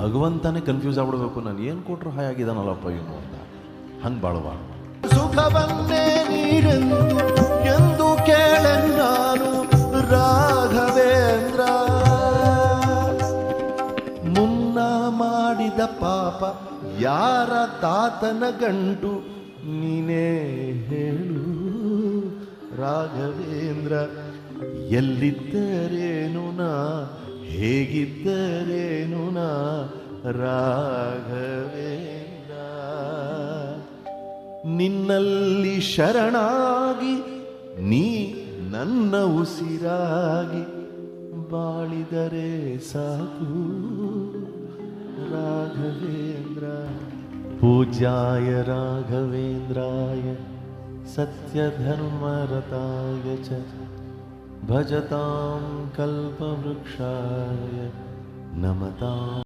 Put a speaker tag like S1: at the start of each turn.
S1: ಭಗವಂತನೇ ಕನ್ಫ್ಯೂಸ್ ಆಗ್ಬಿಡ್ಬೇಕು, ನಾನು ಏನು ಕೊಟ್ಟರು ಹಾಯಾಗಿದ್ದಾನಲ್ಲಪ್ಪ ಇವನು ಅಂತ. ಹಂಗೆ ಬಾಳಬಾರ್ದು.
S2: ಸುಖವನ್ನೇ ನೀರೆಂದು ಎಂದು ಕೇಳೆಂದಾನು ರಾಘವೇಂದ್ರ. ಮುನ್ನ ಮಾಡಿದ ಪಾಪ ಯಾರ ತಾತನ ಗಂಟು ನೀನೇ ಹೇಳು ರಾಘವೇಂದ್ರ. ಎಲ್ಲಿದ್ದರೇನು ನಾ, ಹೇಗಿದ್ದರೇನು ನಾ ರಾಘವೇಂದ್ರ. ನಿನ್ನಲ್ಲಿ ಶರಣಾಗಿ ನೀ ನನ್ನ ಉಸಿರಾಗಿ ಬಾಳಿದರೆ ಸಾಕು ರಾಘವೇಂದ್ರ. ಪೂಜ್ಯಾಯ ರಾಘವೇಂದ್ರಾಯ ಸತ್ಯಧರ್ಮರತಾಯ ಚ ಭಜತಾಂ ಕಲ್ಪವೃಕ್ಷಾಯ ನಮತಾಂ.